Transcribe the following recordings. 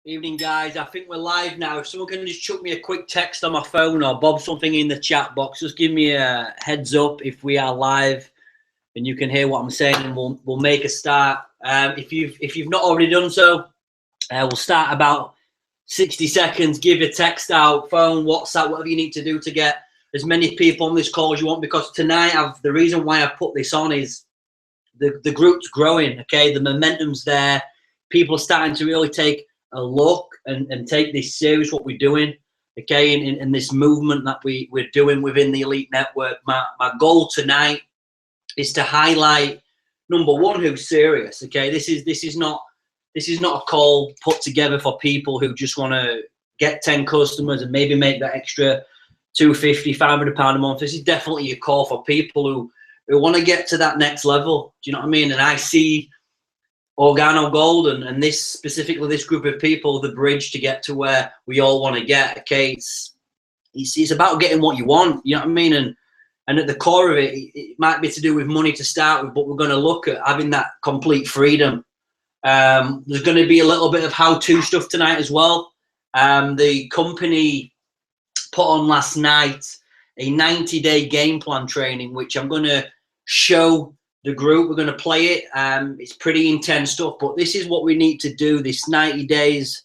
Evening, guys. I think we're live now. If someone can just chuck me a quick text on my phone or bob something in the chat box, just give me a heads up if we are live and you can hear what I'm saying, and we'll make a start. If you've not already done so, we'll start about 60 seconds. Give your text out, phone, WhatsApp, whatever you need to do to get as many people on this call as you want. Because tonight, the reason why I've put this on is the group's growing. Okay, the momentum's there. People are starting to really take a look and take this serious, what we're doing, okay, in this movement that we're doing within the Elite Network. My goal tonight is to highlight, number one, who's serious. Okay, this is not a call put together for people who just want to get 10 customers and maybe make that extra £250, £500 a month. This is definitely a call for people who want to get to that next level. Do you know what I mean? And I see Organo Gold and this specifically, this group of people, the bridge to get to where we all want to get. Okay, it's about getting what you want. You know what I mean? And at the core of it, it might be to do with money to start with, but we're going to look at having that complete freedom. There's going to be a little bit of how-to stuff tonight as well. The company put on last night a 90-day game plan training, which I'm going to show the group. We're going to play it. It's pretty intense stuff, but this is what we need to do, this 90 days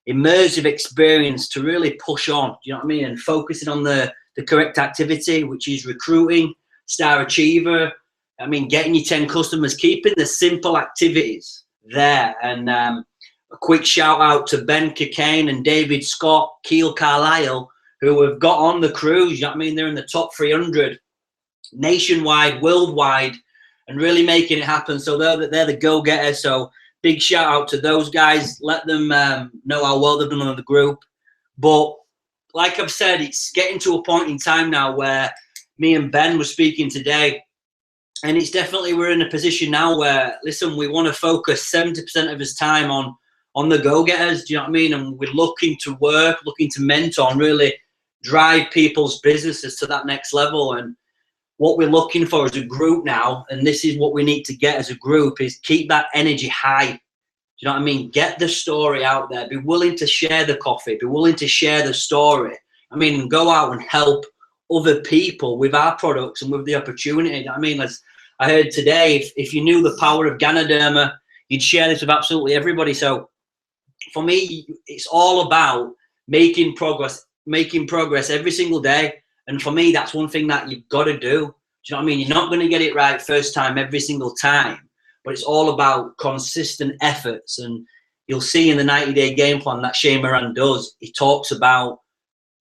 immersive experience to really push on, do you know what I mean, and focusing on the correct activity, which is recruiting, star achiever, I mean, getting your 10 customers, keeping the simple activities there. And a quick shout out to Ben Cockayne and David Scott, Keel Carlisle, who have got on the cruise. You know what I mean? They're in the top 300 nationwide, worldwide, and really making it happen. So they're the go-getters. So big shout out to those guys. Let them know how well they've done on the group. But like I've said, it's getting to a point in time now where me and Ben were speaking today, and it's definitely, we're in a position now where, listen, we want to focus 70% of his time on the go-getters. Do you know what I mean? And we're looking to work, looking to mentor and really drive people's businesses to that next level. And what we're looking for as a group now, and this is what we need to get as a group, is keep that energy high. Do you know what I mean? Get the story out there. Be willing to share the coffee. Be willing to share the story. I mean, go out and help other people with our products and with the opportunity. You know what I mean, as I heard today, if you knew the power of Ganoderma, you'd share this with absolutely everybody. So for me, it's all about making progress every single day. And for me, that's one thing that you've got to do. Do you know what I mean? You're not going to get it right first time every single time, but it's all about consistent efforts. And you'll see in the 90-day game plan that Shane Moran does, he talks about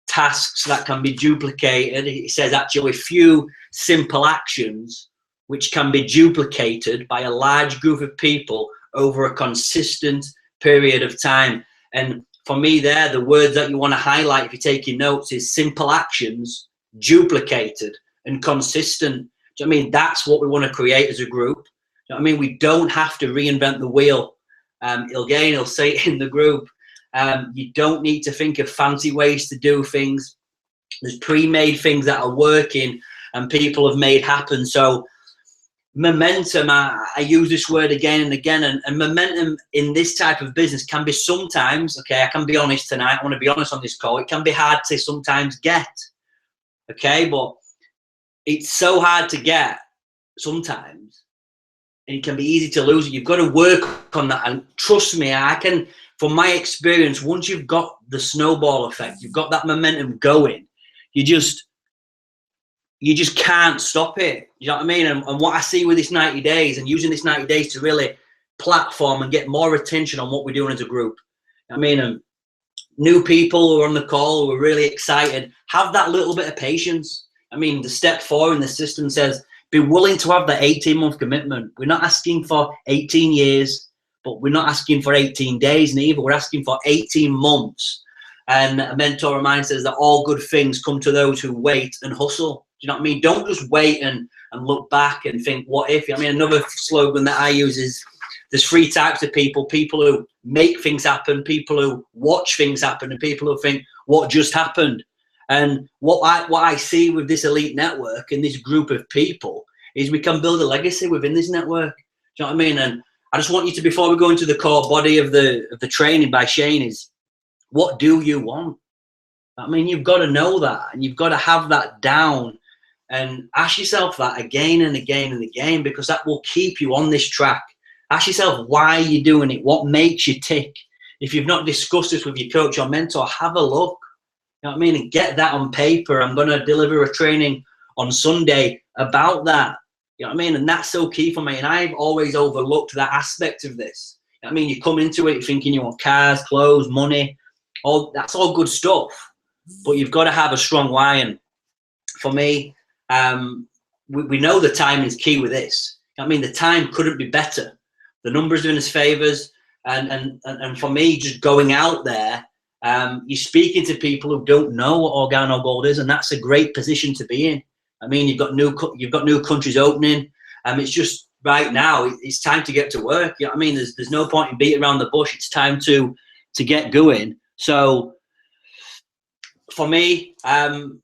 tasks that can be duplicated. He says actually a few simple actions which can be duplicated by a large group of people over a consistent period of time. And for me there, the words that you want to highlight if you're taking notes is simple actions, duplicated, and consistent. Do you know what I mean? That's what we want to create as a group. Do you know what I mean? We don't have to reinvent the wheel. He'll say it in the group. You don't need to think of fancy ways to do things. There's pre-made things that are working and people have made happen. So momentum, I use this word again and again, and momentum in this type of business can be sometimes, okay, I can be honest tonight, I want to be honest on this call, it can be hard to sometimes get, okay, but it's so hard to get sometimes, and it can be easy to lose it. You've got to work on that, and trust me, I can, from my experience, once you've got the snowball effect, you've got that momentum going, you just can't stop it. You know what I mean? And what I see with this 90 days and using this 90 days to really platform and get more attention on what we're doing as a group. I mean, new people who are on the call who are really excited, have that little bit of patience. I mean, the step 4 in the system says, be willing to have that 18-month commitment. We're not asking for 18 years, but we're not asking for 18 days neither. We're asking for 18 months. And a mentor of mine says that all good things come to those who wait and hustle. Do you know what I mean? Don't just wait and look back and think, what if? I mean, another slogan that I use is, there's 3 types of people: people who make things happen, people who watch things happen, and people who think, what just happened? And what I see with this elite network and this group of people is we can build a legacy within this network. Do you know what I mean? And I just want you to, before we go into the core body of the training by Shane, is what do you want? I mean, you've got to know that, and you've got to have that down, and ask yourself that again and again and again, because that will keep you on this track. Ask yourself why you're doing it, what makes you tick. If you've not discussed this with your coach or mentor, have a look. You know what I mean? And get that on paper. I'm going to deliver a training on Sunday about that. You know what I mean? And that's so key for me. And I've always overlooked that aspect of this. You know what I mean? You come into it thinking you want cars, clothes, money. That's all good stuff. But you've got to have a strong why. And for me, we know the time is key with this. You know what I mean? The time couldn't be better. The numbers are in his favors. And for me, just going out there, you're speaking to people who don't know what OrganoGold is, and that's a great position to be in. I mean, you've got new countries opening. It's just right now, it's time to get to work. You know what I mean? There's no point in beating around the bush. It's time to get going. So for me, I'm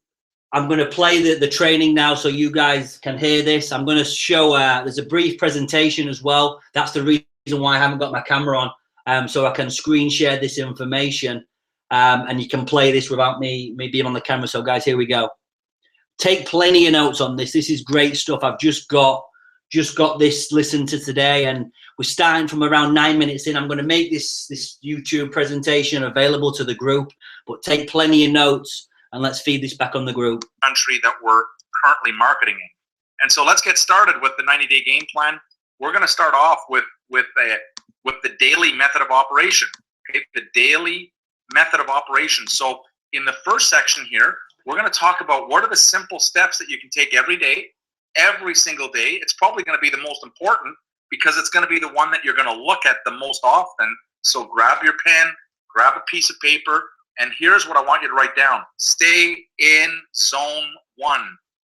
going to play the training now so you guys can hear this. I'm going to show, there's a brief presentation as well. That's the reason why I haven't got my camera on, so I can screen share this information, and you can play this without me being on the camera. So guys, here we go. Take plenty of notes on this. This is great stuff. I've just got this listened to today, and we're starting from around 9 minutes in. I'm going to make this YouTube presentation available to the group, but take plenty of notes, and let's feed this back on the group. Country that we're currently marketing in. And so let's get started with the 90-day game plan. We're going to start off with the daily method of operation. Okay, the daily method of operation. So in the first section here, we're going to talk about what are the simple steps that you can take every day, every single day. It's probably going to be the most important because it's going to be the one that you're going to look at the most often. So grab your pen, grab a piece of paper, and here's what I want you to write down. Stay in zone 1.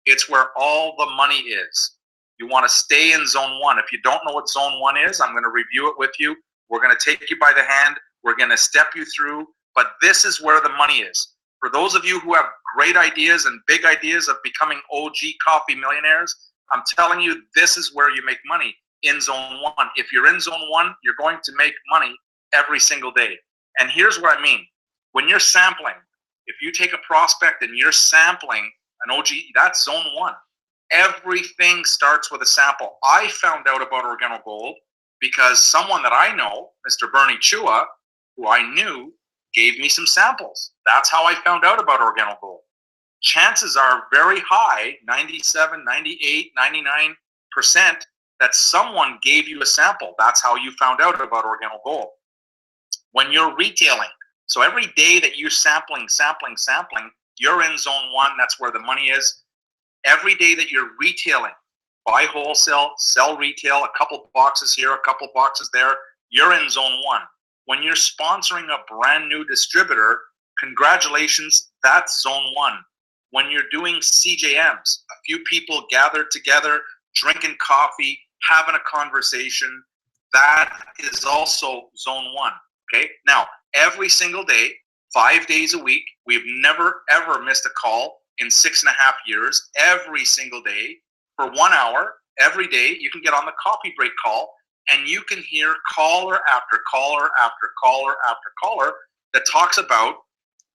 It's where all the money is. You want to stay in zone 1. If you don't know what zone 1 is, I'm going to review it with you. We're going to take you by the hand. We're going to step you through, but this is where the money is. For those of you who have great ideas and big ideas of becoming OG coffee millionaires, I'm telling you, this is where you make money, in zone 1. If you're in zone 1, you're going to make money every single day. And here's what I mean. When you're sampling, if you take a prospect and you're sampling an OG, that's zone 1. Everything starts with a sample. I found out about OrganoGold because someone that I know, Mr. Bernie Chua, who I knew, gave me some samples. That's how I found out about OrganoGold. Chances are very high, 97, 98, 99%, that someone gave you a sample. That's how you found out about OrganoGold. When you're retailing, so every day that you're sampling, you're in zone 1. That's where the money is. Every day that you're retailing, buy wholesale, sell retail, a couple boxes here, a couple boxes there, you're in zone 1. When you're sponsoring a brand new distributor, congratulations, that's zone 1. When you're doing CJMs, a few people gathered together, drinking coffee, having a conversation, that is also zone 1. Okay, now every single day, 5 days a week, we've never ever missed a call in 6.5 years. Every single day for 1 hour, every day, you can get on the coffee break call and you can hear caller after caller after caller after caller that talks about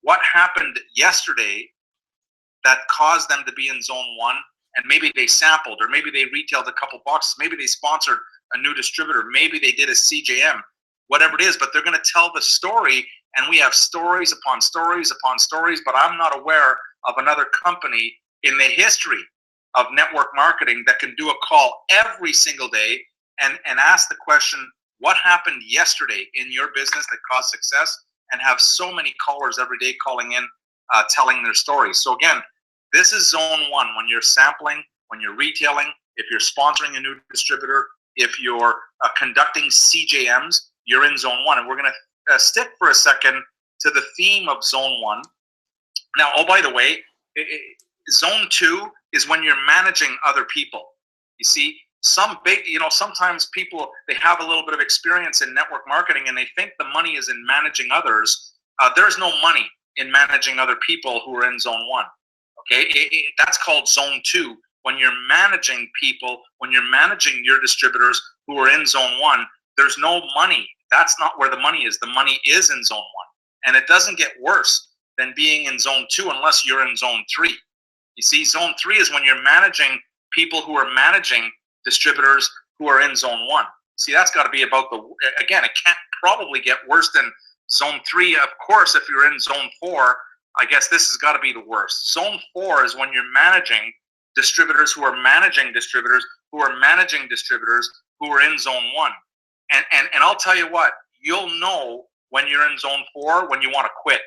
what happened yesterday that caused them to be in zone 1, and maybe they sampled, or maybe they retailed a couple boxes, maybe they sponsored a new distributor, maybe they did a CJM, whatever it is, but they're going to tell the story, and we have stories upon stories upon stories, but I'm not aware of another company in the history of network marketing that can do a call every single day and ask the question, what happened yesterday in your business that caused success, and have so many callers every day calling in, telling their stories. So again, this is zone 1, when you're sampling, when you're retailing, if you're sponsoring a new distributor, if you're conducting CJMs, you're in zone 1. And we're going to stick for a second to the theme of zone 1. Now, oh, by the way, zone 2 is when you're managing other people. You see, sometimes people, they have a little bit of experience in network marketing and they think the money is in managing others. There's no money in managing other people who are in zone 1. Okay, that's called zone 2. When you're managing people, when you're managing your distributors who are in zone 1, there's no money. That's not where the money is. The money is in zone 1. And it doesn't get worse than being in zone 2 unless you're in zone 3. You see, zone 3 is when you're managing people who are managing distributors who are in zone 1. See, that's got to be about again, it can't probably get worse than zone 3. Of course, if you're in zone 4, I guess this has got to be the worst. Zone 4 is when you're managing distributors who are managing distributors who are managing distributors who are in zone 1. And I'll tell you what, you'll know when you're in zone 4 when you want to quit.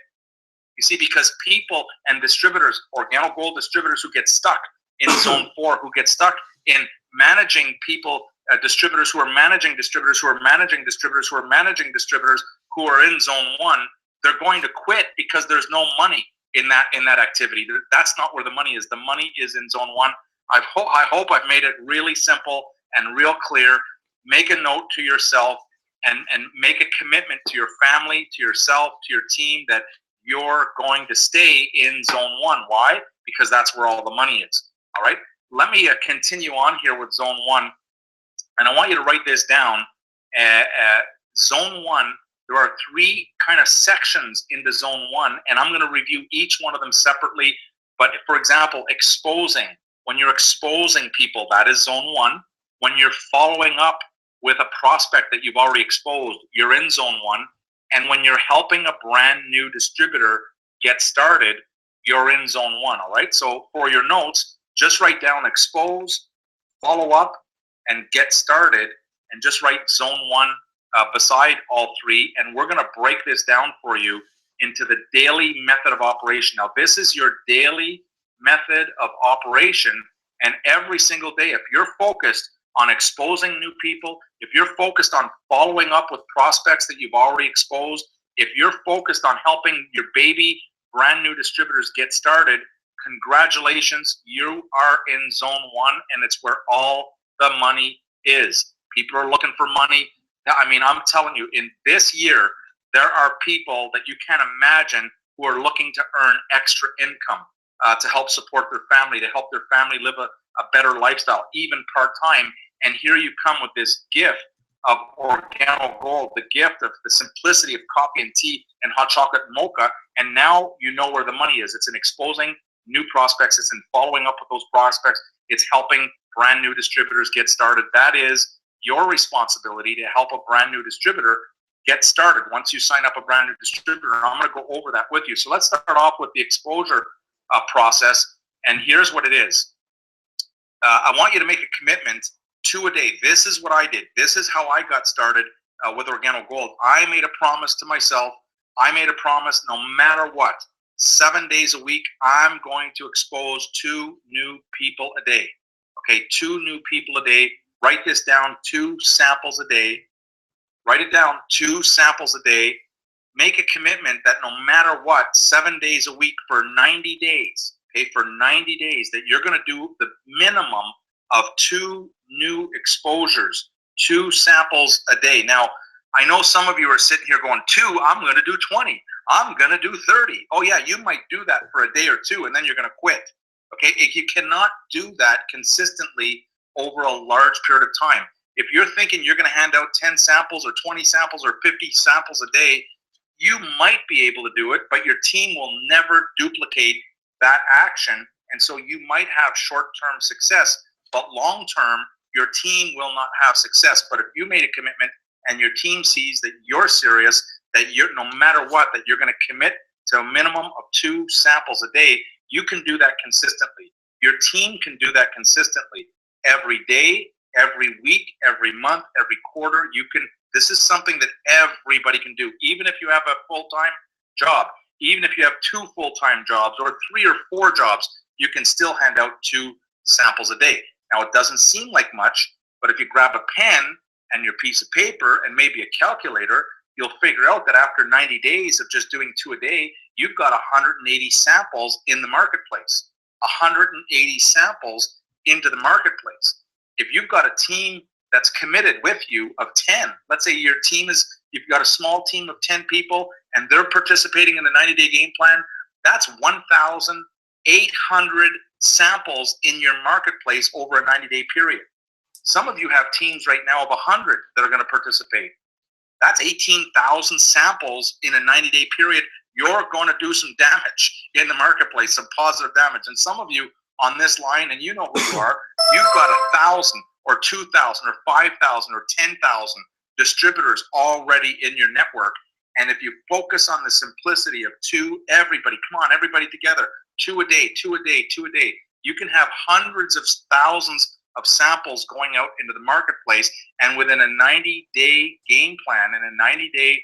You see, because people and distributors, OrganoGold distributors who get stuck in zone 4, who get stuck in managing people, distributors who are managing distributors who are managing distributors who are managing distributors who are in zone 1, they're going to quit because there's no money in that activity. That's not where the money is. The money is in zone 1. I hope I've made it really simple and real clear. Make a note to yourself and make a commitment to your family, to yourself, to your team that you're going to stay in zone 1. Why? Because that's where all the money is. All right. Let me continue on here with zone 1, and I want you to write this down. Zone 1. There are 3 kind of sections into zone 1, and I'm going to review each one of them separately. But for example, exposing. When you're exposing people, that is zone 1. When you're following up with a prospect that you've already exposed, you're in zone 1. And when you're helping a brand new distributor get started, you're in zone 1. All right. So for your notes, just write down expose, follow up, and get started, and just write zone 1 beside all 3. And we're going to break this down for you into the daily method of operation. Now, this is your daily method of operation. And every single day, if you're focused on exposing new people, if you're focused on following up with prospects that you've already exposed, if you're focused on helping your baby brand new distributors get started, congratulations, you are in zone 1, and it's where all the money is. People are looking for money. I mean, I'm telling you, in this year, there are people that you can't imagine who are looking to earn extra income to help support their family, to help their family live a better lifestyle, even part-time. And here you come with this gift of OrganoGold, the gift of the simplicity of coffee and tea and hot chocolate mocha. And now you know where the money is. It's in exposing new prospects. It's in following up with those prospects. It's helping brand new distributors get started. That is your responsibility to help a brand new distributor get started once you sign up a brand new distributor. And I'm going to go over that with you. So let's start off with the exposure process. And here's what it is. I want you to make a commitment 2 a day. This is what I did. This is how I got started with OrganoGold. I made a promise to myself. I made a promise no matter what. 7 days a week, I'm going to expose 2 new people a day. Okay, 2 new people a day. Write this down, 2 samples a day. Write it down, 2 samples a day. Make a commitment that no matter what, 7 days a week for 90 days, okay, for 90 days, that you're going to do the minimum of 2 new exposures, 2 samples a day. Now, I know some of you are sitting here going, 2, I'm going to do 20. I'm going to do 30. Oh, yeah, you might do that for a day or 2, and then you're going to quit. Okay, you cannot do that consistently over a large period of time. If you're thinking you're going to hand out 10 samples or 20 samples or 50 samples a day, you might be able to do it, but your team will never duplicate that action. And so you might have short-term success, but long-term, your team will not have success. But if you made a commitment and your team sees that you're serious, that you're, no matter what, that you're going to commit to a minimum of 2 samples a day, you can do that consistently. Your team can do that consistently. Every day, every week, every month, every quarter, you can. This is something that everybody can do. Even if you have a full-time job, even if you have 2 full-time jobs or 3 or 4 jobs, you can still hand out 2 samples a day. Now, it doesn't seem like much, but if you grab a pen and your piece of paper and maybe a calculator, you'll figure out that after 90 days of just doing 2 a day, you've got 180 samples in the marketplace. 180 samples into the marketplace. If you've got a team that's committed with you of 10, let's say your team is, you've got a small team of 10 people and they're participating in the 90-day game plan, that's 1,800 samples in your marketplace over a 90-day period. Some of you have teams right now of 100 that are going to participate. That's 18,000 samples in a 90-day period. You're going to do some damage in the marketplace, some positive damage. And some of you on this line, and you know who you are, you've got 1,000 or 2,000 or 5,000 or 10,000 distributors already in your network. And if you focus on the simplicity of everybody, come on, everybody together, 2 a day, 2 a day, 2 a day, you can have hundreds of thousands of samples going out into the marketplace. And within a 90-day game plan and a 90-day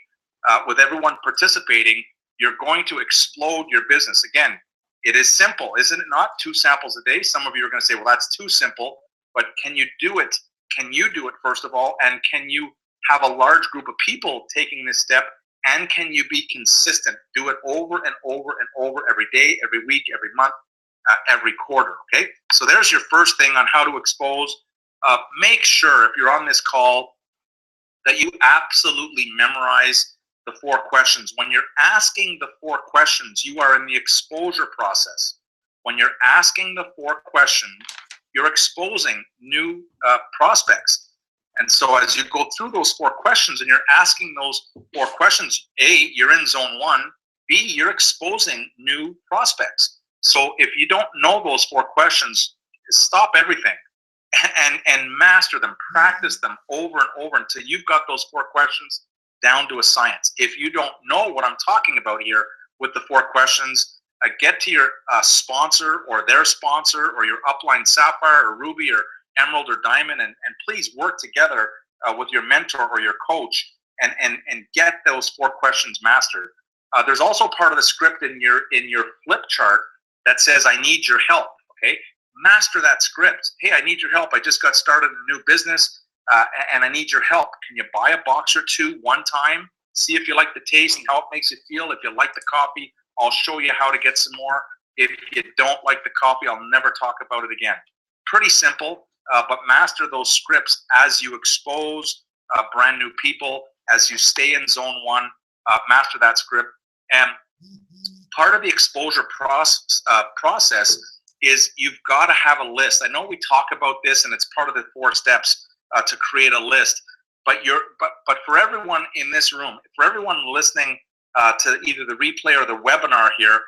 with everyone participating, you're going to explode your business. Again, it is simple, isn't it not? 2 samples a day. Some of you are going to say, well, that's too simple. But can you do it? Can you do it, first of all? And can you have a large group of people taking this step? And can you be consistent? Do it over and over and over every day, every week, every month, every quarter, okay? So there's your first thing on how to expose. Make sure, if you're on this call, that you absolutely memorize the 4 questions. When you're asking the 4 questions, you are in the exposure process. When you're asking the 4 questions, you're exposing new prospects. And so as you go through those 4 questions and you're asking those 4 questions, A, you're in zone 1, B, you're exposing new prospects. So if you don't know those 4 questions, stop everything and master them, practice them over and over until you've got those 4 questions down to a science. If you don't know what I'm talking about here with the 4 questions, get to your sponsor or their sponsor or your upline Sapphire or Ruby or Emerald or Diamond, and please work together with your mentor or your coach and get those 4 questions mastered. There's also part of the script in your flip chart that says, I need your help, okay? Master that script. Hey, I need your help. I just got started in a new business and I need your help. Can you buy a box or 2 one time? See if you like the taste and how it makes you feel. If you like the coffee, I'll show you how to get some more. If you don't like the coffee, I'll never talk about it again. Pretty simple, but master those scripts as you expose brand new people, as you stay in zone 1, master that script. And part of the exposure process is you've got to have a list. I know we talk about this and it's part of the 4 steps to create a list, but for everyone in this room, for everyone listening to either the replay or the webinar here,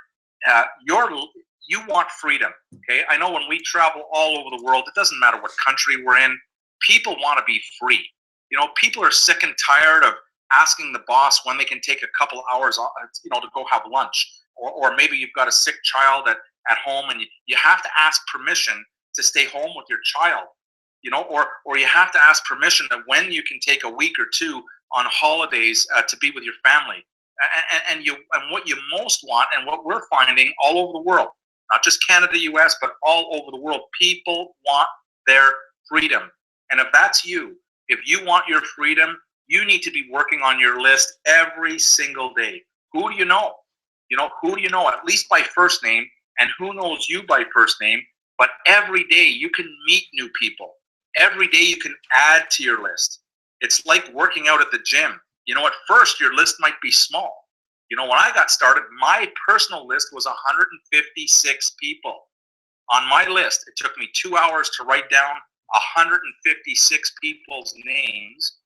you want freedom, okay? I know when we travel all over the world, it doesn't matter what country we're in, people want to be free. You know, people are sick and tired of asking the boss when they can take a couple hours, to go have lunch. Or maybe you've got a sick child at home and you have to ask permission to stay home with your child, or you have to ask permission that when you can take a week or 2 on holidays to be with your family. And what you most want, and what we're finding all over the world, not just Canada, US, but all over the world, people want their freedom. And if that's you, if you want your freedom, you need to be working on your list every single day. Who do you know? Who do you know, at least by first name, and who knows you by first name? But every day you can meet new people. Every day you can add to your list. It's like working out at the gym. At first your list might be small. When I got started, my personal list was 156 people. On my list, it took me 2 hours to write down 156 people's names.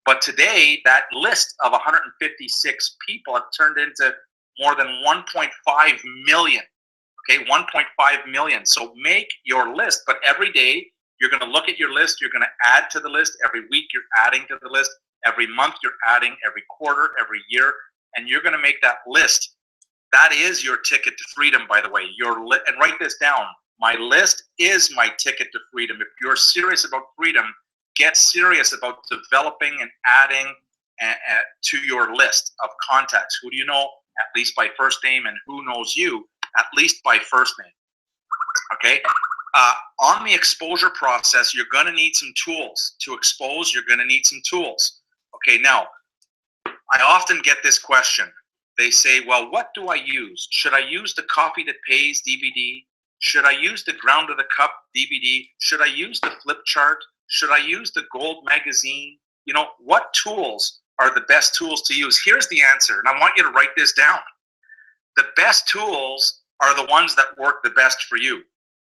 But today, that list of 156 people have turned into more than 1.5 million. Okay, 1.5 million. So make your list, but every day you're going to look at your list, you're going to add to the list. Every week you're adding to the list. Every month you're adding, every quarter, every year, and you're going to make that list. That is your ticket to freedom, by the way. And write this down. My list is my ticket to freedom. If you're serious about freedom, get serious about developing and adding to your list of contacts. Who do you know, at least by first name, and who knows you, at least by first name. Okay? On the exposure process, you're going to need some tools. To expose, you're going to need some tools. Okay, now, I often get this question. They say, well, what do I use? Should I use the Coffee That Pays DVD? Should I use the Ground to the Cup DVD? Should I use the flip chart? Should I use the Gold magazine? What tools are the best tools to use? Here's the answer, and I want you to write this down. The best tools are the ones that work the best for you.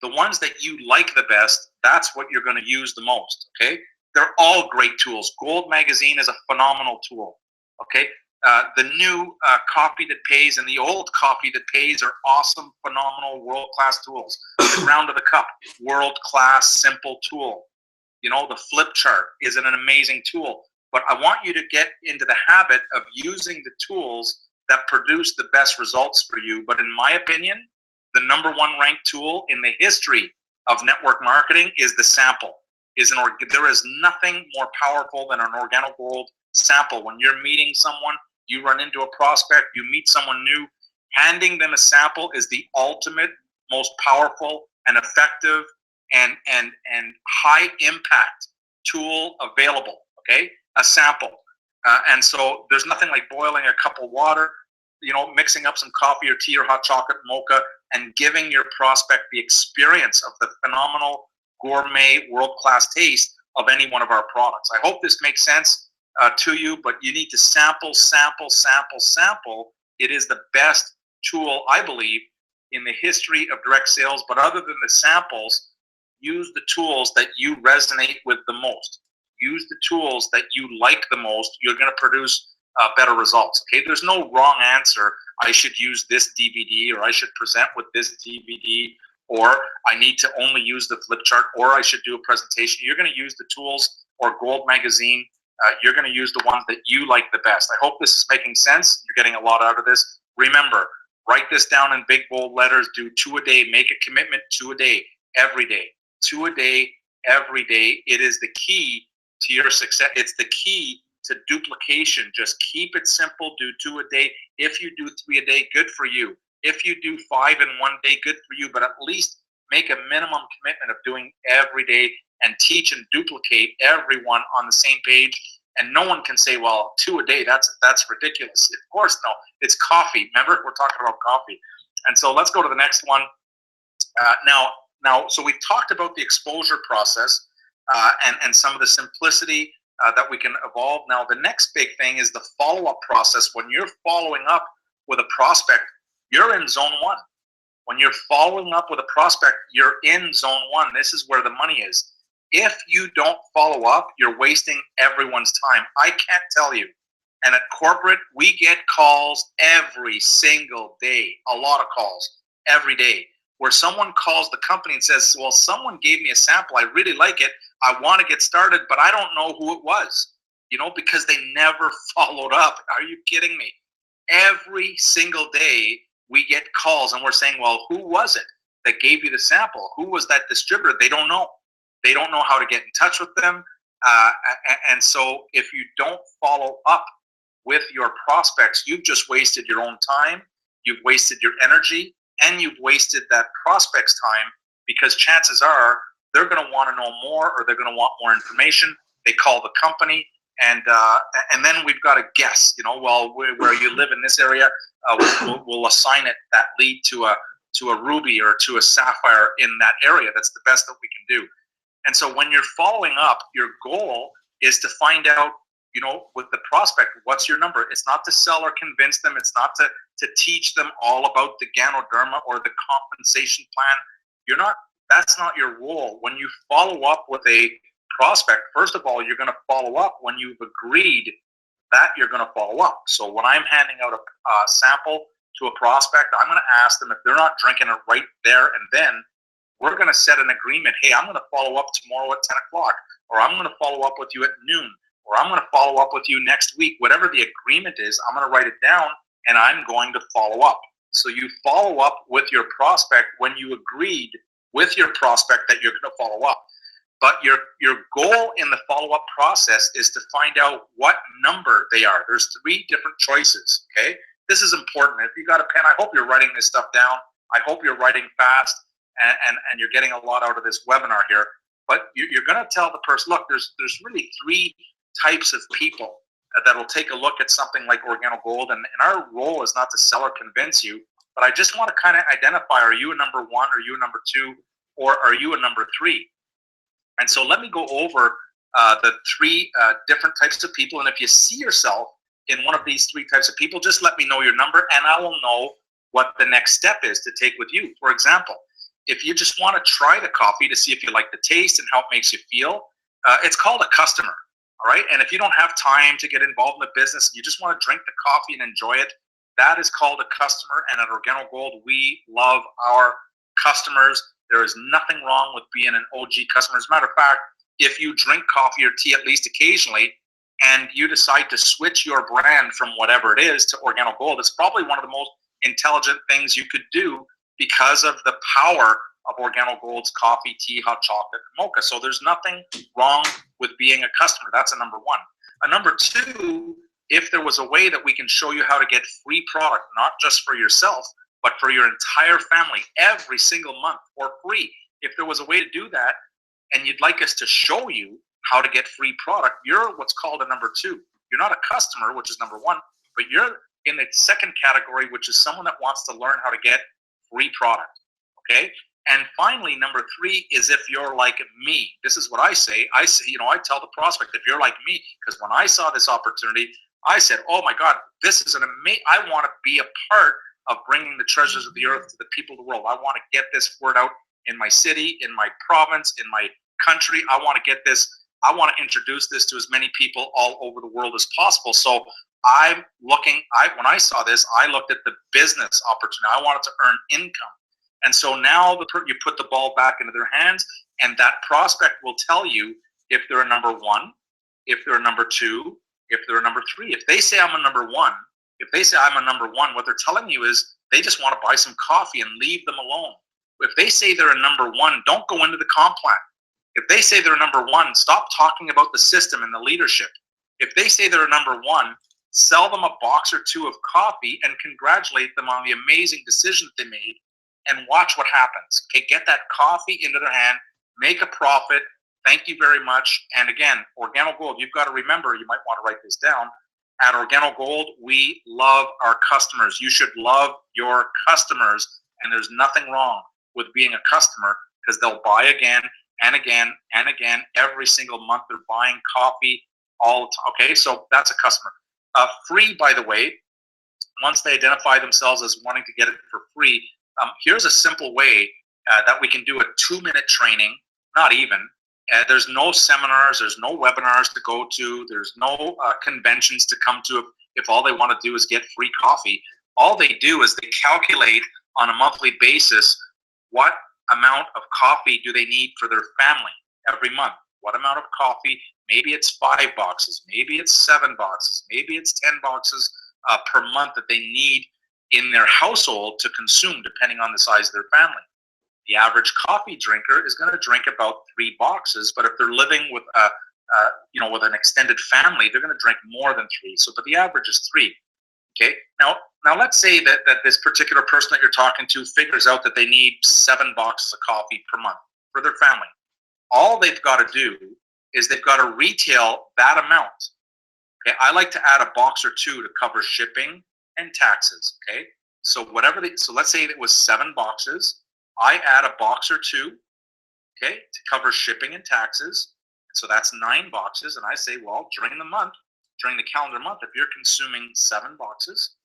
The ones that you like the best, that's what you're going to use the most, okay? They're all great tools. Gold Magazine is a phenomenal tool, okay? The new Copy That Pays and the old Copy That Pays are awesome, phenomenal, world-class tools. The Ground of the Cup, world-class, simple tool. You know, the flip chart is an amazing tool. But I want you to get into the habit of using the tools that produce the best results for you. But in my opinion, the number one ranked tool in the history of network marketing is the sample. There is nothing more powerful than an OrganoGold sample. When you're meeting someone, you run into a prospect, you meet someone new, handing them a sample is the ultimate, most powerful and effective and high impact tool available, okay? A sample. And so there's nothing like boiling a cup of water, you know, mixing up some coffee or tea or hot chocolate mocha and giving your prospect the experience of the phenomenal gourmet world-class taste of any one of our products. I hope this makes sense to you, but you need to sample, sample, sample, sample. It is the best tool, I believe, in the history of direct sales. But other than the samples, use the tools that you resonate with the most. Use the tools that you like the most. You're going to produce better results. Okay, there's no wrong answer. I should use this DVD, or I should present with this DVD, or I need to only use the flip chart, or I should do a presentation. You're going to use the tools or Gold Magazine. You're going to use the ones that you like the best. I hope this is making sense. You're getting a lot out of this. Remember, write this down in big bold letters. Do 2 a day. Make a commitment, 2 a day, every day. 2 a day, every day. It is the key to your success. It's the key to duplication. Just keep it simple. Do 2 a day. If you do 3 a day, good for you. If you do 5 in 1 day, good for you. But at least make a minimum commitment of doing every day and teach and duplicate everyone on the same page. And no one can say, well, 2 a day, that's ridiculous. Of course, no. It's coffee. Remember, we're talking about coffee. And so let's go to the next one. Now, so we've talked about the exposure process and some of the simplicity that we can evolve. Now, the next big thing is the follow-up process. When you're following up with a prospect, you're in zone 1. When you're following up with a prospect, you're in zone 1. This is where the money is. If you don't follow up, you're wasting everyone's time. I can't tell you. And at corporate, we get calls every single day, a lot of calls every day, where someone calls the company and says, well, someone gave me a sample. I really like it. I want to get started, but I don't know who it was, you know, because they never followed up. Are you kidding me? Every single day we get calls and we're saying, well, who was it that gave you the sample? Who was that distributor? They don't know. They don't know how to get in touch with them. And so if you don't follow up with your prospects, you've just wasted your own time. You've wasted your energy. And you've wasted that prospect's time, because chances are they're going to want to know more, or they're going to want more information. They call the company, and then we've got to guess. You know, well, where you live in this area, we'll assign that lead to a ruby or to a sapphire in that area. That's the best that we can do. And so when you're following up, your goal is to find out, you know, with the prospect, what's your number? It's not to sell or convince them. It's not to teach them all about the Ganoderma or the compensation plan. That's not your role. When you follow up with a prospect, first of all, you're going to follow up when you've agreed that you're going to follow up. So when I'm handing out a sample to a prospect, I'm going to ask them if they're not drinking it right there and then. We're going to set an agreement. Hey, I'm going to follow up tomorrow at 10 o'clock, or I'm going to follow up with you at noon, or I'm going to follow up with you next week. Whatever the agreement is, I'm going to write it down, and I'm going to follow up. So you follow up with your prospect when you agreed with your prospect that you're going to follow up. But your goal in the follow-up process is to find out what number they are. There's 3 different choices, okay? This is important. If you got a pen, I hope you're writing this stuff down. I hope you're writing fast, and you're getting a lot out of this webinar here. But you're going to tell the person, look, there's really 3 types of people that will take a look at something like OrganoGold, and our role is not to sell or convince you, but I just want to kind of identify, are you a number 1, are you a number 2, or are you a number 3? And so let me go over the 3 different types of people, and if you see yourself in one of these 3 types of people, just let me know your number, and I will know what the next step is to take with you. For example, if you just want to try the coffee to see if you like the taste and how it makes you feel, it's called a customer. All right. And if you don't have time to get involved in the business, you just want to drink the coffee and enjoy it, that is called a customer. And at Organo Gold, we love our customers. There is nothing wrong with being an OG customer. As a matter of fact, if you drink coffee or tea at least occasionally, and you decide to switch your brand from whatever it is to Organo Gold, it's probably one of the most intelligent things you could do because of the power of Organo Gold's coffee, tea, hot chocolate, and mocha. So there's nothing wrong with being a customer. That's a number one. A number two, if there was a way that we can show you how to get free product, not just for yourself, but for your entire family every single month for free. If there was a way to do that and you'd like us to show you how to get free product, you're what's called a number two. You're not a customer, which is number one, but you're in the second category, which is someone that wants to learn how to get free product. Okay. And finally, number three is if you're like me. This is what I say. I say, I tell the prospect, if you're like me, because when I saw this opportunity, I said, oh my God, this is an amazing, I want to be a part of bringing the treasures of the earth to the people of the world. I want to get this word out in my city, in my province, in my country. I want to get this, I want to introduce this to as many people all over the world as possible. So I'm looking, when I saw this, I looked at the business opportunity. I wanted to earn income. And so now you put the ball back into their hands, and that prospect will tell you if they're a number one, if they're a number two, if they're a number three. If they say I'm a number one, what they're telling you is they just want to buy some coffee and leave them alone. If they say they're a number one, don't go into the comp plan. If they say they're a number one, stop talking about the system and the leadership. If they say they're a number one, sell them a box or two of coffee and congratulate them on the amazing decision that they made and watch what happens. Okay, get that coffee into their hand, make a profit. Thank you very much. And again, Organo Gold, you've got to remember, you might want to write this down. At Organo Gold, we love our customers. You should love your customers, and there's nothing wrong with being a customer because they'll buy again and again and again. Every single month they're buying coffee all the time. Okay, so that's a customer. Free, by the way, once they identify themselves as wanting to get it for free, here's a simple way that we can do a 2-minute training, not even. There's no seminars, there's no webinars to go to, there's no conventions to come to if all they want to do is get free coffee. All they do is they calculate on a monthly basis what amount of coffee do they need for their family every month. What amount of coffee? Maybe it's 5 boxes, maybe it's 7 boxes, maybe it's 10 boxes per month that they need in their household to consume, depending on the size of their family. The average coffee drinker is going to drink about 3 boxes, but if they're living with with an extended family, they're going to drink more than 3. So, but the average is 3. Okay. Now let's say that this particular person that you're talking to figures out that they need 7 boxes of coffee per month for their family. All they've got to do is they've got to retail that amount. Okay. I like to add a box or 2 to cover shipping and taxes. Okay. So so let's say it was 7 boxes. I add a box or 2, okay, to cover shipping and taxes. So that's 9 boxes. And I say, well, during the calendar month, if you're consuming 7 boxes,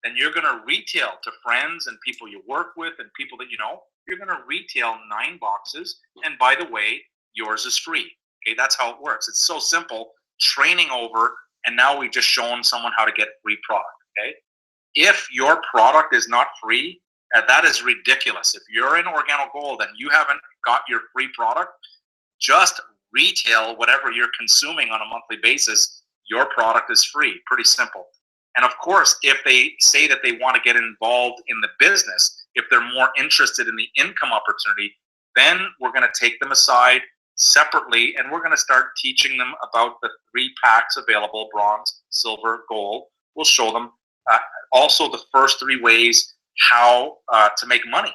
then you're going to retail to friends and people you work with and people that you know. You're going to retail 9 boxes. And by the way, yours is free. Okay, that's how it works. It's so simple. Training over, and now we've just shown someone how to get free product. Okay, if your product is not free, that is ridiculous. If you're in Organo Gold and you haven't got your free product, just retail whatever you're consuming on a monthly basis. Your product is free. Pretty simple. And of course, if they say that they want to get involved in the business, if they're more interested in the income opportunity, then we're going to take them aside separately and we're going to start teaching them about the 3 packs available: bronze, silver, gold. We'll show them also the first 3 ways how to make money,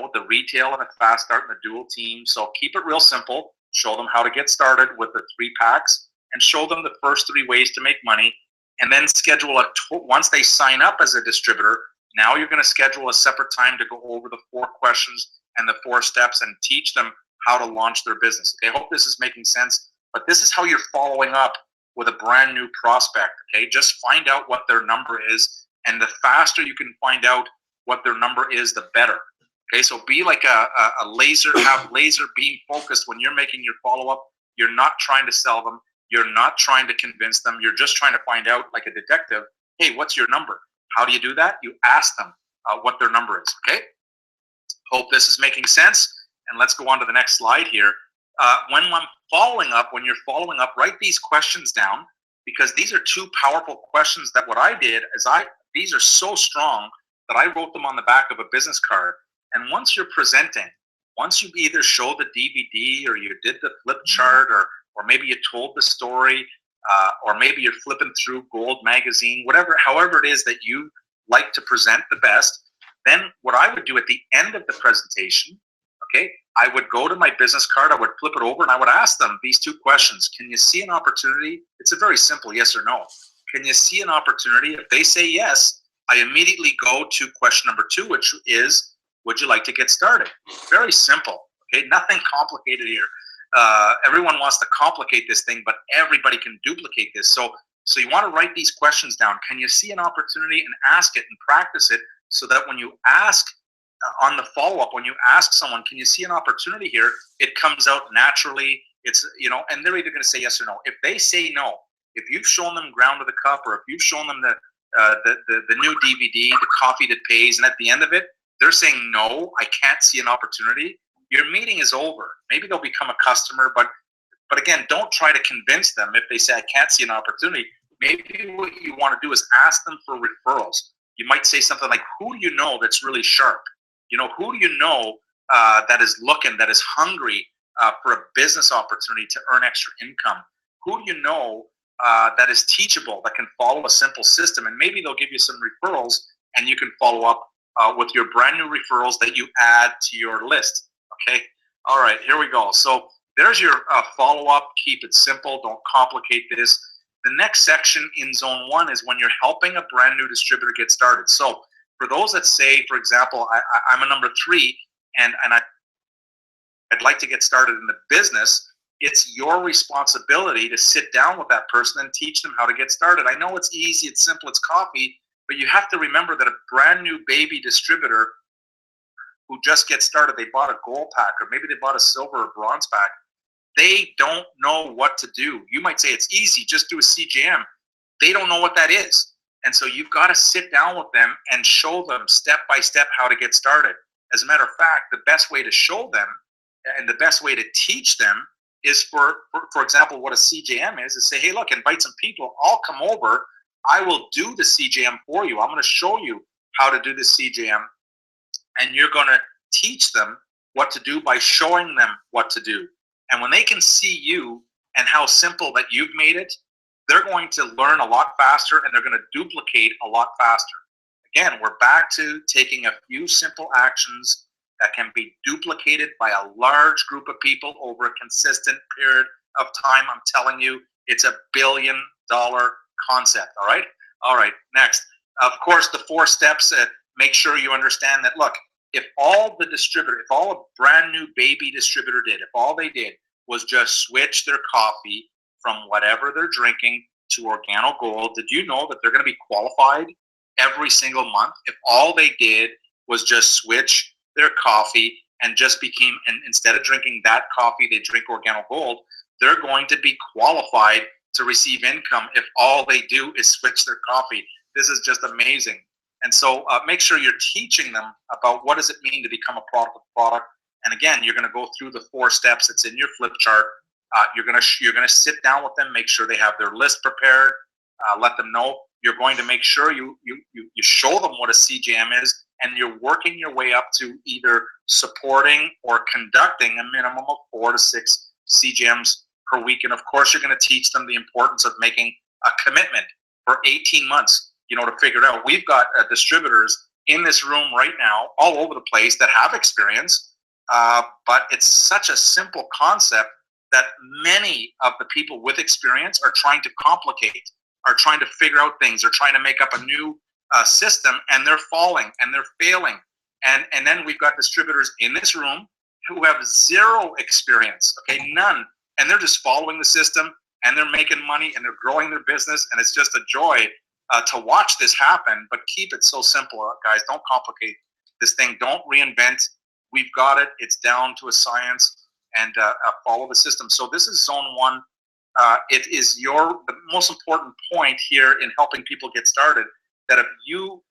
with the retail and the fast start and the dual team. So keep it real simple. Show them how to get started with the 3 packs and show them the first 3 ways to make money. And then schedule once they sign up as a distributor, now you're going to schedule a separate time to go over the 4 questions and the 4 steps and teach them how to launch their business. Okay, I hope this is making sense, but this is how you're following up with a brand new prospect. Okay, just find out what their number is, and the faster you can find out what their number is, the better. Okay, so be like a laser, have laser beam focused when you're making your follow-up. You're not trying to sell them. You're not trying to convince them. You're just trying to find out, like a detective, hey, what's your number? How do you do that? You ask them what their number is, okay? Hope this is making sense. And let's go on to the next slide here. When you're following up, write these questions down, because these are two powerful questions that what I did is these are so strong that I wrote them on the back of a business card. And once you're presenting, once you either show the DVD or you did the flip chart, or maybe you told the story, or maybe you're flipping through Gold magazine, however it is that you like to present the best, then what I would do at the end of the presentation, okay, I would go to my business card, I would flip it over, and I would ask them these two questions. Can you see an opportunity? It's a very simple yes or no. Can you see an opportunity? If they say yes, I immediately go to question number 2, which is, would you like to get started? Very simple, okay? Nothing complicated here. Everyone wants to complicate this thing, but everybody can duplicate this. So you want to write these questions down. Can you see an opportunity? And ask it and practice it, so that when you ask on the follow-up, when you ask someone, can you see an opportunity here? It comes out naturally. It's, and they're either going to say yes or no. If they say no, if you've shown them Ground to the Cup, or if you've shown them the new DVD, The Coffee That Pays, and at the end of it, they're saying, no, I can't see an opportunity, your meeting is over. Maybe they'll become a customer, but again, don't try to convince them if they say, I can't see an opportunity. Maybe what you want to do is ask them for referrals. You might say something like, who do you know that's really sharp? Who do you know that is looking, that is hungry for a business opportunity to earn extra income? Who do you know that is teachable, that can follow a simple system? And maybe they'll give you some referrals, and you can follow up with your brand new referrals that you add to your list. Okay. All right, here we go. So there's your follow-up. Keep it simple. Don't complicate this. The next section in zone 1 is when you're helping a brand new distributor get started. So for those that say, for example, I'm a number 3 and I'd like to get started in the business, it's your responsibility to sit down with that person and teach them how to get started. I know it's easy, it's simple, it's coffee, but you have to remember that a brand new baby distributor who just gets started, they bought a gold pack, or maybe they bought a silver or bronze pack, they don't know what to do. You might say it's easy, just do a CGM. They don't know what that is. And so you've got to sit down with them and show them step by step how to get started. As a matter of fact, the best way to show them and the best way to teach them is for example, what a CGM is say, hey, look, invite some people. I'll come over. I will do the CGM for you. I'm going to show you how to do the CGM. And you're going to teach them what to do by showing them what to do. And when they can see you and how simple that you've made it, they're going to learn a lot faster, and they're going to duplicate a lot faster. Again, we're back to taking a few simple actions that can be duplicated by a large group of people over a consistent period of time. I'm telling you, it's $1 billion concept, all right? All right, next. Of course, the 4 steps, make sure you understand that, look, if all a brand new baby distributor did, if all they did was just switch their coffee from whatever they're drinking to Organo Gold, did you know that they're going to be qualified every single month? If all they did was just switch their coffee and instead of drinking that coffee, they drink Organo Gold, they're going to be qualified to receive income if all they do is switch their coffee. This is just amazing. And so make sure you're teaching them about what does it mean to become a product. And again, you're going to go through the 4 steps. It's in your flip chart. You're going to sit down with them, make sure they have their list prepared. Let them know. You're going to make sure you show them what a CGM is, and you're working your way up to either supporting or conducting a minimum of 4 to 6 CGMs per week. And of course, you're going to teach them the importance of making a commitment for 18 months. To figure it out. We've got distributors in this room right now, all over the place, that have experience, but it's such a simple concept that many of the people with experience are trying to complicate, are trying to figure out things, are trying to make up a new system, and they're falling and they're failing. And then we've got distributors in this room who have 0 experience, okay, none, and they're just following the system, and they're making money, and they're growing their business, and it's just a joy to watch this happen. But keep it so simple, guys. Don't complicate this thing. Don't reinvent We've got it. It's down to a science, and follow the system. So this is zone one. It is the most important point here in helping people get started, that if you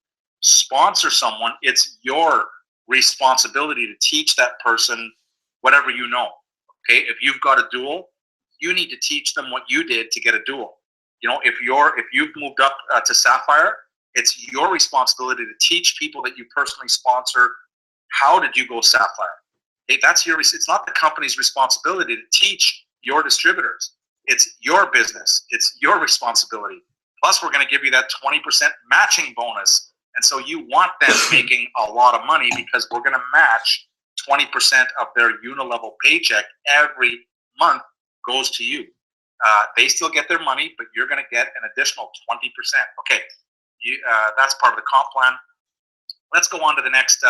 sponsor someone, it's your responsibility to teach that person whatever you know. Okay, if you've got a dual, you need to teach them what you did to get a dual. You know, if you've moved up to Sapphire, it's your responsibility to teach people that you personally sponsor, how did you go Sapphire? Okay, that's it's not the company's responsibility to teach your distributors. It's your business. It's your responsibility. Plus, we're going to give you that 20% matching bonus. And so you want them making a lot of money, because we're going to match 20% of their unilevel paycheck every month goes to you. They still get their money, but you're going to get an additional 20%. Okay, that's part of the comp plan. Let's go on to the next.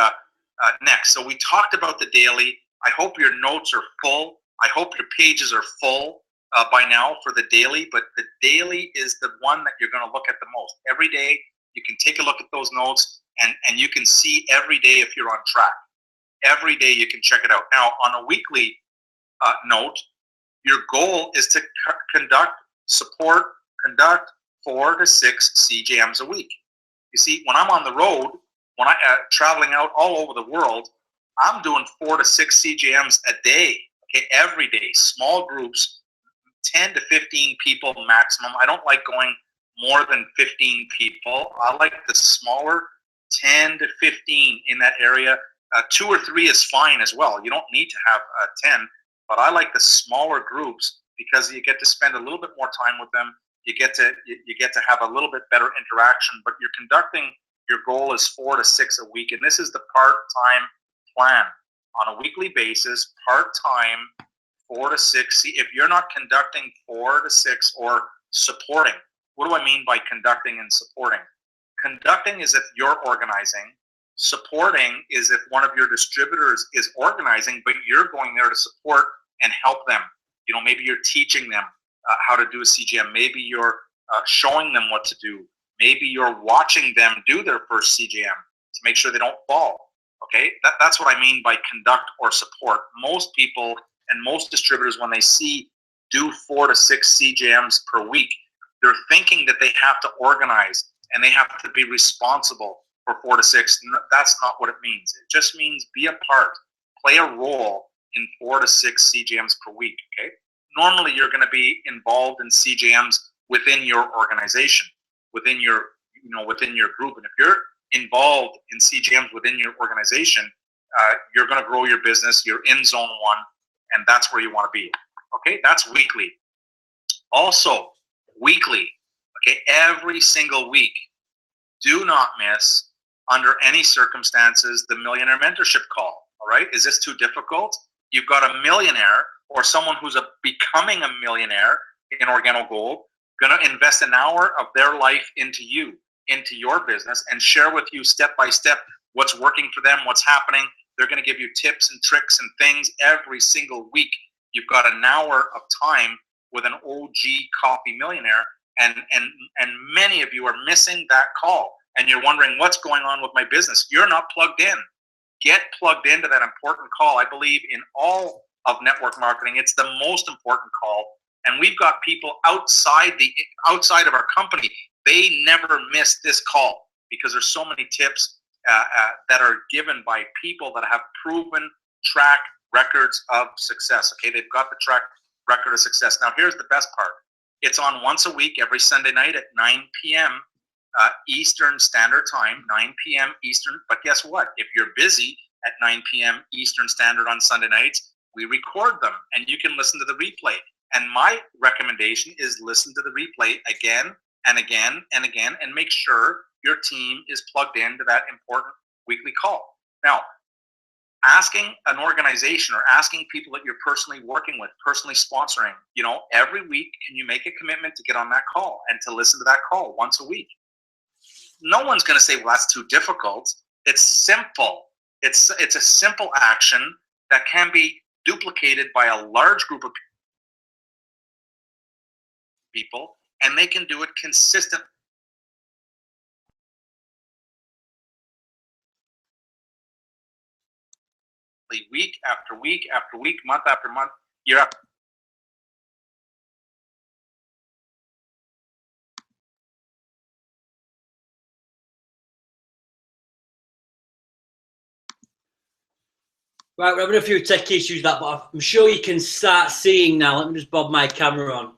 Next, so we talked about the daily. I hope your notes are full. I hope your pages are full by now for the daily, but the daily is the one that you're going to look at the most. Every day, you can take a look at those notes, and you can see every day if you're on track. Every day you can check it out. Now, on a weekly note, your goal is to conduct 4 to 6 CJMs a week. You see, when I'm on the road, when I traveling out all over the world, I'm doing 4 to 6 CJMs a day. Okay, every day, small groups, 10 to 15 people maximum. I don't like going more than 15 people. I like the smaller, 10 to 15 in that area. 2 or 3 is fine as well. You don't need to have 10, but I like the smaller groups because you get to spend a little bit more time with them. You get to have a little bit better interaction. But you're conducting. Your goal is 4 to 6 a week, and this is the part-time plan on a weekly basis. Part-time, 4 to 6. See, if you're not conducting 4 to 6 or supporting, what do I mean by conducting and supporting? Conducting is if you're organizing. Supporting is if one of your distributors is organizing, but you're going there to support and help them. You know, maybe you're teaching them how to do a CGM. Maybe you're showing them what to do. Maybe you're watching them do their first CGM to make sure they don't fall. Okay, that's what I mean by conduct or support. Most people and most distributors, when they see do 4 to 6 CGMs per week, they're thinking that they have to organize and they have to be responsible for 4 to 6. That's not what it means. It just means be a part, play a role in 4 to 6 CGMs per week. Okay. Normally, you're going to be involved in CGMs within your organization, within your group. And if you're involved in CGMs within your organization, you're going to grow your business. You're in zone one, and that's where you want to be. Okay, that's weekly. Also, weekly. Okay, every single week. Do not miss, under any circumstances, the Millionaire Mentorship Call. All right, is this too difficult? You've got a millionaire or someone who's becoming a millionaire in OrganoGold, going to invest an hour of their life into you, into your business, and share with you step by step what's working for them, what's happening. They're going to give you tips and tricks and things every single week. You've got an hour of time with an OG coffee millionaire, and many of you are missing that call, and you're wondering what's going on with my business. You're not plugged in. Get plugged into that important call. I believe in all of network marketing, it's the most important call. And we've got people outside of our company. They never miss this call because there's so many tips that are given by people that have proven track records of success. Okay, they've got the track record of success. Now, here's the best part. It's on once a week, every Sunday night at 9 p.m. Eastern Standard Time, 9 p.m. Eastern. But guess what? If you're busy at 9 p.m. Eastern Standard on Sunday nights, we record them, and you can listen to the replay. And my recommendation is listen to the replay again and again and again, and make sure your team is plugged into that important weekly call. Now, asking an organization or asking people that you're personally working with, personally sponsoring, every week, can you make a commitment to get on that call and to listen to that call once a week? No one's going to say, well, that's too difficult. It's simple. It's a simple action that can be duplicated by a large group of people, and they can do it consistently. week after week after week, month after month, year after. Right, we're having a few tech issues, but I'm sure you can start seeing now. Let me just bob my camera on.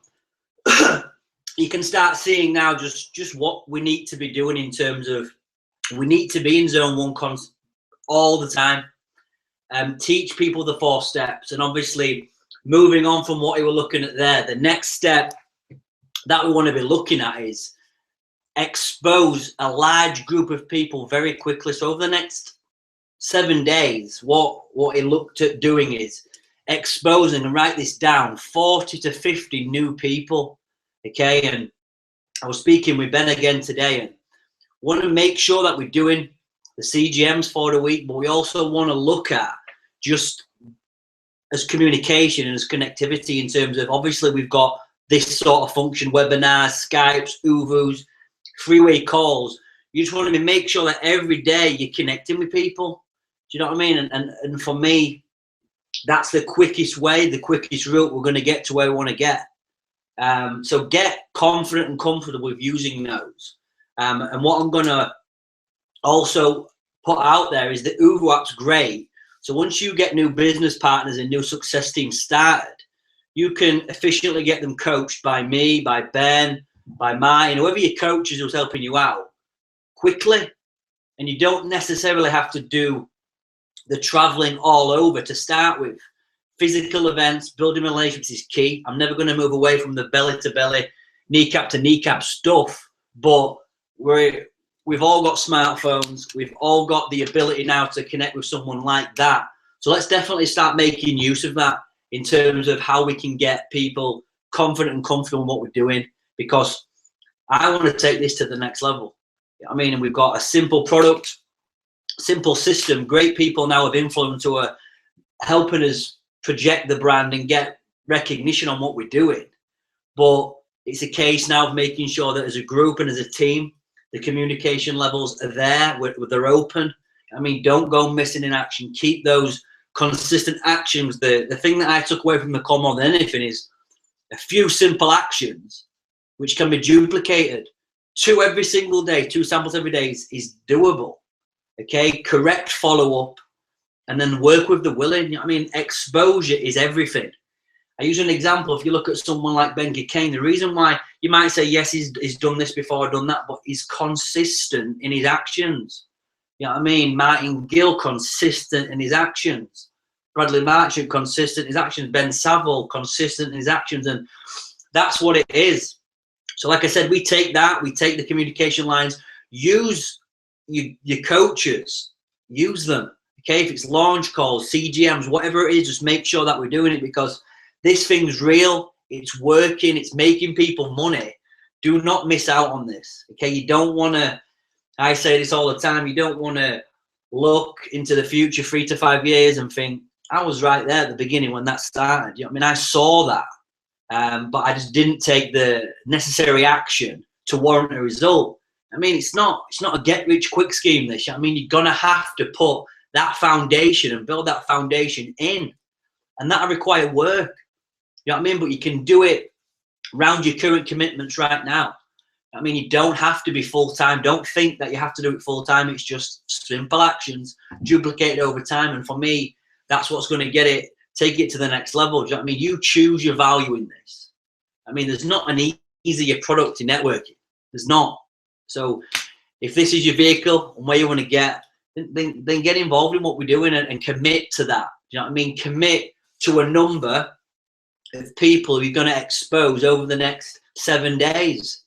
You can start seeing now just what we need to be doing in terms of we need to be in zone one all the time. Teach people the 4 steps, and obviously moving on from what we were looking at there, the next step that we want to be looking at is expose a large group of people very quickly. So over the next 7 days, what he looked at doing is exposing, and write this down, 40 to 50 new people. Okay, and I was speaking with Ben again today, and want to make sure that we're doing the CGMs for the week, but we also want to look at just as communication and as connectivity in terms of, obviously we've got this sort of function, webinars, Skypes, Uvus, three-way calls. You just want to make sure that every day you're connecting with people. Do you know what I mean? And for me, that's the quickest way, the quickest route we're going to get to where we want to get. So get confident and comfortable with using those. And what I'm going to also put out there is the Uvu app's great. So once you get new business partners and new success teams started, you can efficiently get them coached by me, by Ben, by Martin, whoever your coach is who's helping you out quickly. And you don't necessarily have to do the traveling all over to start with. Physical events, building relationships is key. I'm never going to move away from the belly to belly, kneecap to kneecap stuff, but we've all got smartphones. We've all got the ability now to connect with someone like that. So let's definitely start making use of that in terms of how we can get people confident and comfortable in what we're doing, because I want to take this to the next level. I mean, and we've got a simple product, simple system, great people now of influence who are helping us project the brand and get recognition on what we're doing. But it's a case now of making sure that as a group and as a team, the communication levels are there, they're open. I mean, don't go missing in action. Keep those consistent actions. The thing that I took away from the call more than anything is a few simple actions which can be duplicated. 2 every single day, 2 samples every day is doable. Okay, correct follow-up, and then work with the willing. I mean, exposure is everything. I use an example. If you look at someone like Ben Kane, the reason why you might say, yes, he's done this before, done that, but he's consistent in his actions. You know what I mean? Martin Gill, consistent in his actions. Bradley Marchant, consistent in his actions. Ben Saville, consistent in his actions. And that's what it is. So like I said, we take that, we take the communication lines, use your coaches, use them. Okay, if it's launch calls, CGMs, whatever it is, just make sure that we're doing it, because this thing's real, it's working, it's making people money. Do not miss out on this. Okay, you don't want to, I say this all the time, you don't want to look into the future 3 to 5 years and think, I was right there at the beginning when that started. You know what I mean? I saw that, but I just didn't take the necessary action to warrant a result. I mean, it's not a get-rich-quick scheme, this. I mean, you're going to have to put that foundation and build that foundation in, and that'll require work. You know what I mean? But you can do it around your current commitments right now. I mean, you don't have to be full-time. Don't think that you have to do it full-time. It's just simple actions, duplicated over time. And for me, that's what's going to take it to the next level. Do you know what I mean? You choose your value in this. I mean, there's not an easier product in networking. There's not. So if this is your vehicle and where you want to get, then get involved in what we're doing and commit to that. Do you know what I mean? Commit to a number of people you're going to expose over the next 7 days.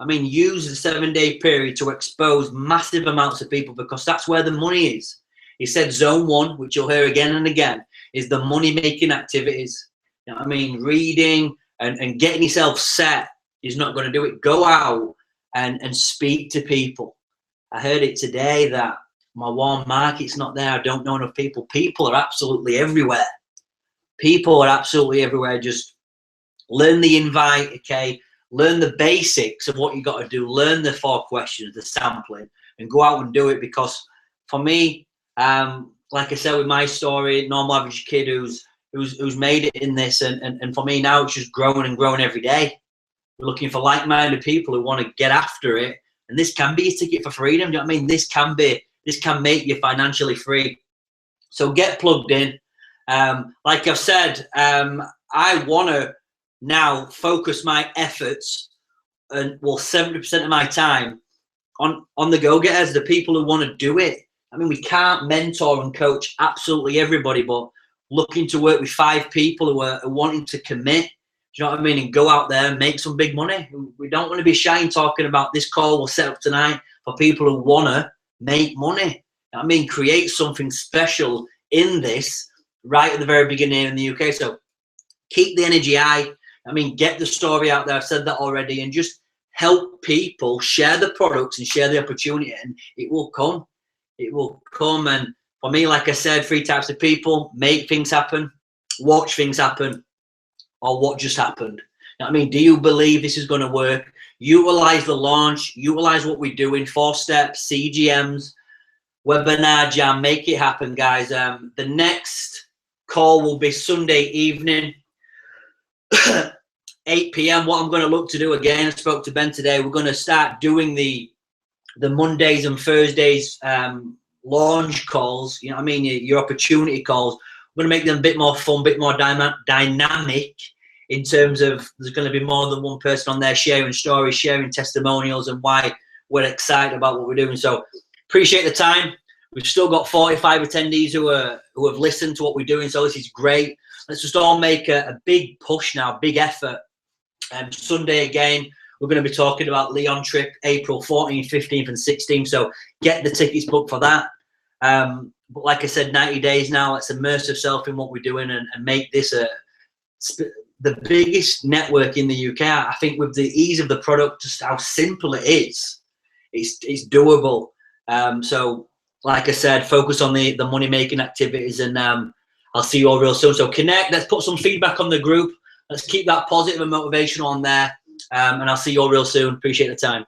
I mean, use the 7-day period to expose massive amounts of people, because that's where the money is. He said zone 1, which you'll hear again and again, is the money-making activities. You know what I mean? Reading and getting yourself set is not going to do it. Go out and speak to people. I heard it today that my warm market's not there. I don't know enough people. People are absolutely everywhere. People are absolutely everywhere. Just learn the invite, okay? Learn the basics of what you got to do. Learn the 4 questions, the sampling, and go out and do it. Because for me, like I said, with my story, normal average kid who's made it in this, and for me now it's just growing and growing every day. We're looking for like-minded people who want to get after it, and this can be a ticket for freedom. Do you know what I mean? This can make you financially free. So get plugged in. Like I've said, I want to now focus my efforts and 70% of my time on the go-getters, the people who want to do it. I mean, we can't mentor and coach absolutely everybody, but looking to work with 5 people who are wanting to commit, do you know what I mean, and go out there and make some big money. We don't want to be shy in talking about this call we'll set up tonight for people who want to make money. I mean, create something special in this right at the very beginning in the UK. So keep the energy high. I mean, get the story out there. I've said that already, and just help people share the products and share the opportunity, and it will come. It will come. And for me, like I said, 3 types of people: make things happen, watch things happen, or what just happened. You know what I mean? Do you believe this is going to work? Utilize the launch, utilize what we're doing, 4 steps, CGMs, webinar jam, make it happen, guys. The next call will be Sunday evening, 8 p.m. What I'm going to look to do, again, I spoke to Ben today, we're going to start doing the Mondays and Thursdays launch calls, you know what I mean, your opportunity calls. We're going to make them a bit more fun, a bit more dynamic, in terms of there's going to be more than one person on there sharing stories, sharing testimonials, and why we're excited about what we're doing. So appreciate the time. We've still got 45 attendees who have listened to what we're doing, so this is great. Let's just all make a big push now, big effort. Sunday again, we're going to be talking about Leon trip, April 14th, 15th, and 16th. So get the tickets booked for that. But like I said, 90 days now. Let's immerse ourselves in what we're doing and make this the biggest network in the UK. I think with the ease of the product, just how simple it is, it's doable. So like I said, focus on the money making activities, and I'll see you all real soon. So connect. Let's put some feedback on the group. Let's keep that positive and motivational on there. And I'll see you all real soon. Appreciate the time.